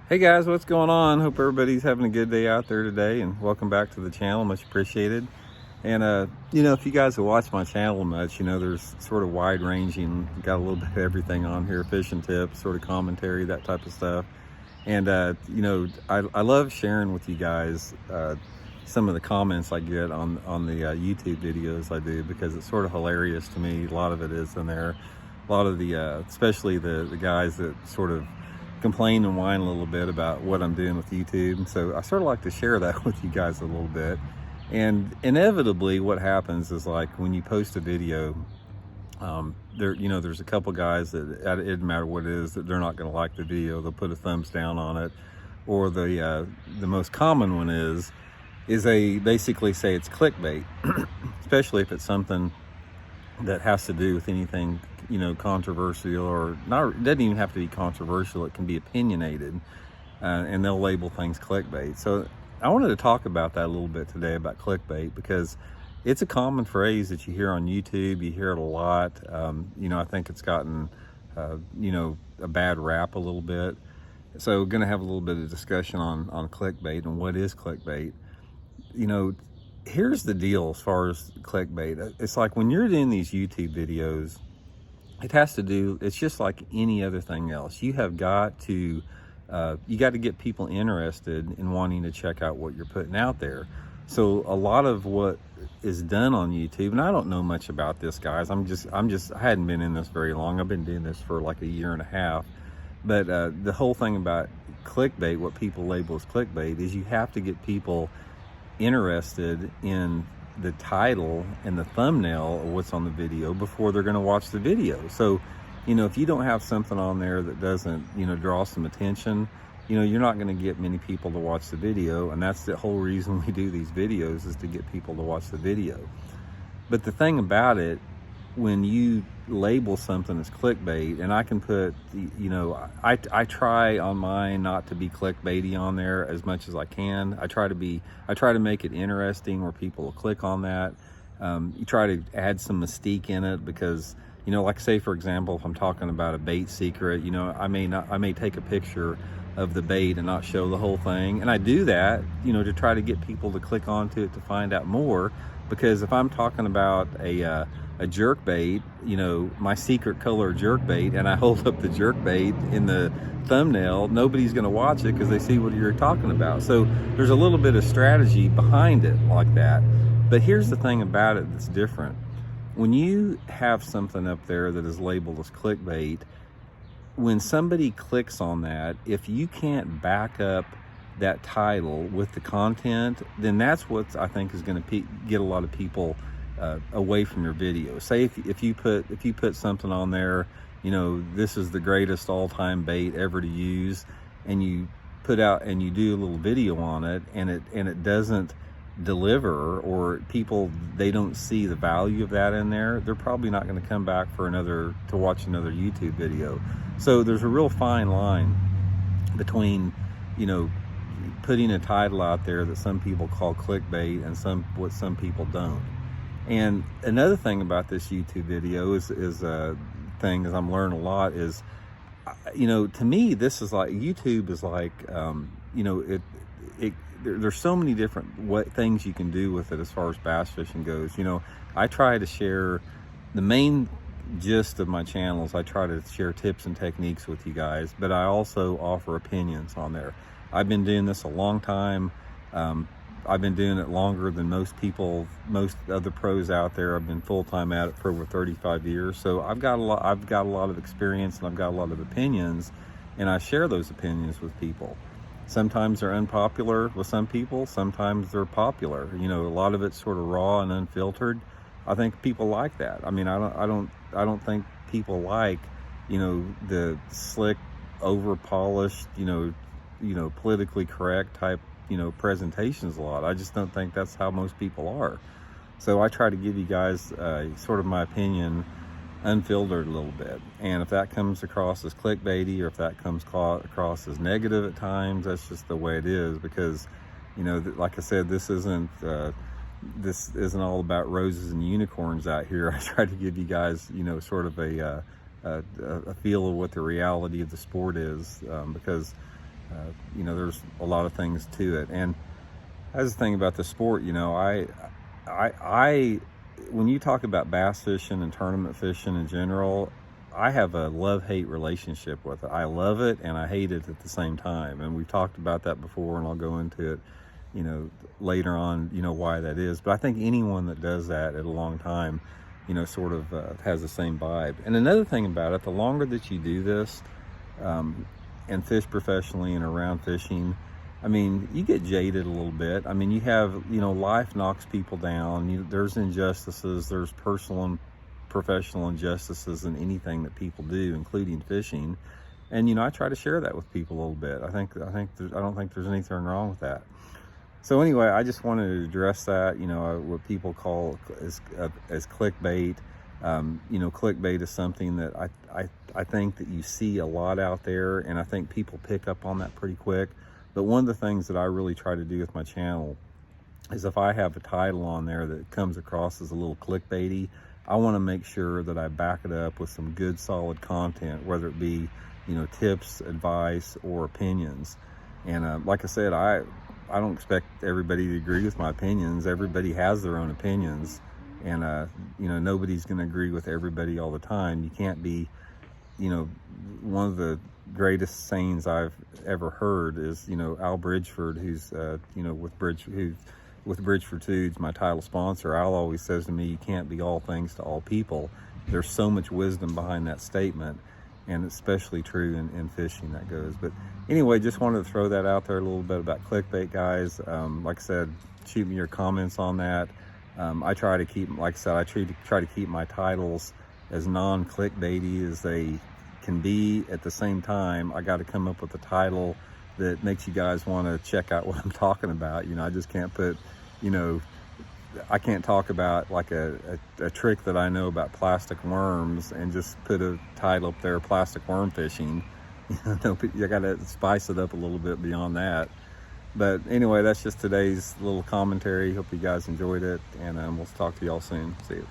Hey guys, what's going on? Hope everybody's having a good day out there today, and welcome back to the channel. Much appreciated. And if you guys have watched my channel much, there's sort of wide ranging, got a little bit of everything on here, fishing tips, sort of commentary, that type of stuff. And I love sharing with you guys some of the comments I get on the YouTube videos I do, because it's sort of hilarious to me. A lot of it is in there. A lot of the especially the guys that sort of complain and whine a little bit about what I'm doing with YouTube. So I sort of like to share that with you guys a little bit. And inevitably what happens is, like, when you post a video, there's a couple guys that it doesn't matter what it is, that they're not going to like the video. They'll put a thumbs down on it. Or the most common one is they basically say it's clickbait, especially if it's something that has to do with anything controversial, or not. It doesn't even have to be controversial. It can be opinionated, and they'll label things clickbait. So I wanted to talk about that a little bit today, about clickbait, because it's a common phrase that you hear on YouTube. You hear it a lot. I think it's gotten a bad rap a little bit. So going to have a little bit of discussion on clickbait and what is clickbait. Here's the deal as far as clickbait. It's like when you're doing these YouTube videos, it's just like any other thing else. You have got to, get people interested in wanting to check out what you're putting out there. So a lot of what is done on YouTube, and I don't know much about this, guys. I hadn't been in this very long. I've been doing this for like a year and a half. But the whole thing about clickbait, what people label as clickbait, is you have to get people interested in the title and the thumbnail of what's on the video before they're going to watch the video. So if you don't have something on there that doesn't draw some attention, you're not going to get many people to watch the video. And that's the whole reason we do these videos, is to get people to watch the video. But the thing about it, when you label something as clickbait, and I can put, I try on mine not to be clickbaity on there as much as I can. I try to make it interesting where people will click on that. You try to add some mystique in it, because, like, say for example, if I'm talking about a bait secret, I may take a picture of the bait and not show the whole thing. And I do that, to try to get people to click onto it to find out more. Because if I'm talking about a jerk bait, my secret color jerk bait, and I hold up the jerk bait in the thumbnail, nobody's going to watch it because they see what you're talking about. So there's a little bit of strategy behind it like that. But here's the thing about it that's different. When you have something up there that is labeled as clickbait, when somebody clicks on that, if you can't back up that title with the content, then that's what I think is going to get a lot of people away from your video. Say if you put something on there, this is the greatest all-time bait ever to use, and you put out and you do a little video on it, and it doesn't deliver, or they don't see the value of that in there, they're probably not going to come back to watch another YouTube video. So there's a real fine line between putting a title out there that some people call clickbait and what some people don't. And another thing about this YouTube video is thing, as I'm learning a lot, is to me, this is like, YouTube is like, there's so many different things you can do with it as far as bass fishing goes. I try to share the main gist of my channels. I try to share tips and techniques with you guys, but I also offer opinions on there. I've been doing this a long time. I've been doing it longer than most other pros out there. I've been full-time at it for over 35 years. So I've got a lot of experience, and I've got a lot of opinions, and I share those opinions with people. Sometimes they're unpopular with some people, sometimes they're popular. A lot of it's sort of raw and unfiltered. I think people like that. I mean, I don't think people like, the slick, over-polished, politically correct type, presentations a lot. I just don't think that's how most people are. So I try to give you guys sort of my opinion unfiltered a little bit. And if that comes across as clickbaity, or if that comes across as negative at times, that's just the way it is. Because, like I said, this isn't all about roses and unicorns out here. I try to give you guys, sort of a feel of what the reality of the sport is, because There's a lot of things to it. And that's the thing about the sport. When you talk about bass fishing and tournament fishing in general, I have a love-hate relationship with it. I love it and I hate it at the same time. And we've talked about that before, and I'll go into it, later on, why that is. But I think anyone that does that at a long time, sort of has the same vibe. And another thing about it, the longer that you do this, and fish professionally and around fishing, you get jaded a little bit. You have, life knocks people down. There's injustices, there's personal and professional injustices in anything that people do, including fishing. And, I try to share that with people a little bit. I don't think there's anything wrong with that. So anyway, I just wanted to address that, what people call as clickbait. Clickbait is something that I think that you see a lot out there, and I think people pick up on that pretty quick. But one of the things that I really try to do with my channel is if I have a title on there that comes across as a little clickbaity, I want to make sure that I back it up with some good solid content, whether it be, tips, advice, or opinions. And like I said, I don't expect everybody to agree with my opinions. Everybody has their own opinions. And, nobody's going to agree with everybody all the time. You can't be, one of the greatest sayings I've ever heard is, Al Bridgeford, who's, with Bridgeford Foods, my title sponsor. Al always says to me, you can't be all things to all people. There's so much wisdom behind that statement, and it's especially true in fishing, that goes. But anyway, just wanted to throw that out there a little bit about clickbait, guys. Like I said, shoot me your comments on that. I try to keep, like I said, I try to keep my titles as non-clickbaity as they can be. At the same time, I got to come up with a title that makes you guys want to check out what I'm talking about. I just can't put, I can't talk about like a trick that I know about plastic worms and just put a title up there, plastic worm fishing. You got to spice it up a little bit beyond that. But anyway, that's just today's little commentary. Hope you guys enjoyed it, and we'll talk to y'all soon. See you.